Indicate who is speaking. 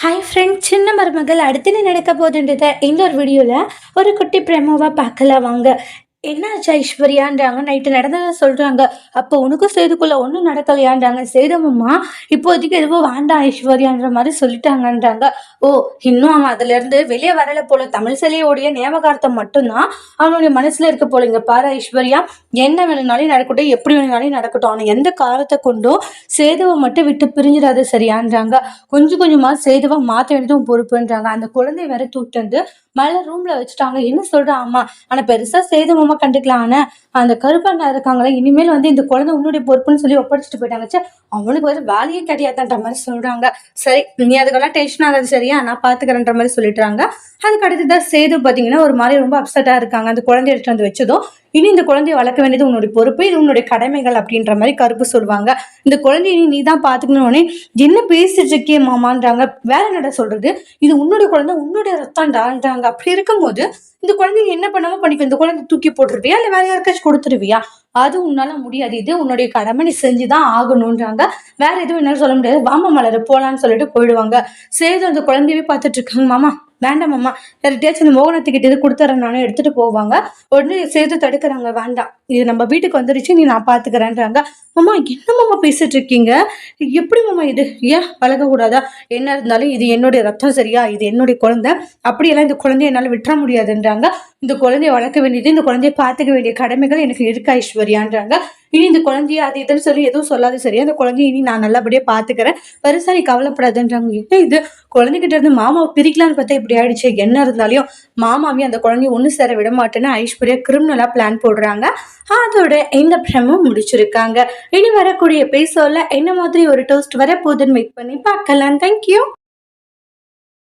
Speaker 1: Hi friend, சின்ன மருமகள் அடுத்து என்ன நடக்க போகுதுன்றத இந்த ஒரு வீடியோவில் ஒரு குட்டி பிரேமாவாக பார்க்கலாம் வாங்க. என்னாச்சு ஐஸ்வர்யான்றாங்க. நைட்டு நடந்ததை சொல்கிறாங்க. அப்போ உனக்கும் சேதுக்குள்ள ஒன்றும் நடக்கலையான்றாங்க. சேதமம்மா இப்போதைக்கு எதுவும் வேண்டாம் ஐஸ்வர்யான்ற மாதிரி சொல்லிட்டாங்கன்றாங்க. ஓ, இன்னும் அவன் அதுலேருந்து வெளியே வரலை போல. தமிழ் சிலையோடைய ஞாபகார்த்தம் மட்டும்தான் அவனுடைய மனசில் இருக்க போல. இங்கே பாரு ஐஸ்வர்யா, என்ன வேணும்னாலும் நடக்கட்டும், எப்படி வேணும்னாலும் நடக்கட்டும். அவனை எந்த காலத்தை கொண்டும் சேதுவை மட்டும் விட்டு பிரிஞ்சிடாது சரியான்றாங்க. கொஞ்சம் கொஞ்சமாக சேதுவை மாற்ற வேண்டியதும் பொறுப்புன்றாங்க. அந்த குழந்தைய வேற தூக்கிட்டு வந்து மேலே ரூம்ல வச்சுட்டாங்க. என்ன சொல்றா அம்மா, ஆனா பெருசா சேதுவமா கண்டுக்கலாம். ஆனா அந்த கருப்பண்ணா இருக்காங்களே, இனிமேல் வந்து இந்த குழந்தை உன்னுடைய பொறுப்புன்னு சொல்லி ஒப்படைச்சிட்டு போயிட்டாங்க. சே, அவனுக்கு வேற வேலையே கிடையாதுன்ற மாதிரி சொல்றாங்க. சரி, நீ அதுக்கெல்லாம் டென்ஷன் ஆகாது சரியா, நான் பாத்துக்கிறேன்ற மாதிரி சொல்லிடுறாங்க. அதுக்கு அடுத்துதான் சேது பாத்தீங்கன்னா ஒரு மாதிரி ரொம்ப அப்செட்டா இருக்காங்க. அந்த குழந்தைய எடுத்துட்டு வந்து வச்சதும், இனி இந்த குழந்தைய வளர்க்க வேண்டியது உன்னுடைய பொறுப்பு, இது உன்னுடைய கடமைகள் அப்படின்ற மாதிரி கருப்பு சொல்லுவாங்க. இந்த குழந்தைய நீ தான் பாத்துக்கணும்னே என்ன பேசிட்டு இருக்கே மாமான்றாங்க. வேற என்னடா சொல்றது, இது உன்னுடைய குழந்தை, உன்னுடைய ரத்தம்டான்றாங்க. அப்படி இருக்கும்போது இந்த குழந்தைங்க என்ன பண்ணாம பண்ணிக்க, இந்த குழந்தை தூக்கி போட்டுருவியா இல்ல வேற யாருக்காச்சும் கொடுத்துருவியா? அது உன்னால முடியாது, இது உன்னுடைய கடமை, நீ செஞ்சுதான் ஆகணும்ன்றாங்க. வேற எதுவும் என்னால சொல்ல முடியாது, வாமா மலர் போலான்னு சொல்லிட்டு போயிடுவாங்க. சேது அந்த குழந்தையவே பார்த்துட்டு இருக்காங்க. மாமா வேண்டாம் மாமா, யார்கிட்டயாச்சும் இந்த மோகனத்துக்கிட்ட இது கொடுத்துறேன் நானும் எடுத்துட்டு போவாங்க. உடனே சேர்த்து தடுக்கிறாங்க. வேண்டாம், இது நம்ம வீட்டுக்கு வந்துருச்சு, நீ நான் பாத்துக்கிறேன்றாங்க. மாமா என்ன மாமா பேசிட்டு இருக்கீங்க, எப்படி மாமா இது, ஏன் பழக கூடாதா? என்ன இருந்தாலும் இது என்னுடைய ரத்தம் சரியா, இது என்னுடைய குழந்தை, அப்படியெல்லாம் இந்த குழந்தைய என்னால விட்டுற முடியாதுன்றாங்க. இந்த குழந்தைய வளர்க்க வேண்டியது, இந்த குழந்தைய பாத்துக்க வேண்டிய கடமைகள் எனக்கு இருக்கு ஐஸ்வர்யான்றாங்க. இனி இந்த குழந்தைய அது இதுன்னு சொல்லி எதுவும் சொல்லாது சரியா, அந்த குழந்தைய இனி நான் நல்லபடியா பாத்துக்கிறேன், பெருசா நீ கவலைப்படாதுன்றாங்க. என்ன இது, குழந்தைகிட்ட இருந்து மாமாவை பிரிக்கலான்னு பார்த்தா இப்படி ஆயிடுச்சு. என்ன இருந்தாலும் மாமாவையும் அந்த குழந்தைய ஒண்ணு சேர விட மாட்டேன்னு ஐஸ்வர்யா கிரிமினலா பிளான் போடுறாங்க. அதோட இந்த பிரமும் முடிச்சிருக்காங்க. இனி வரக்கூடிய எபிசோட்ல என்ன மாதிரி ஒரு டோஸ்ட் வர போகுதுன்னு வெயிட் பண்ணி பார்க்கலாம். தேங்க்யூ.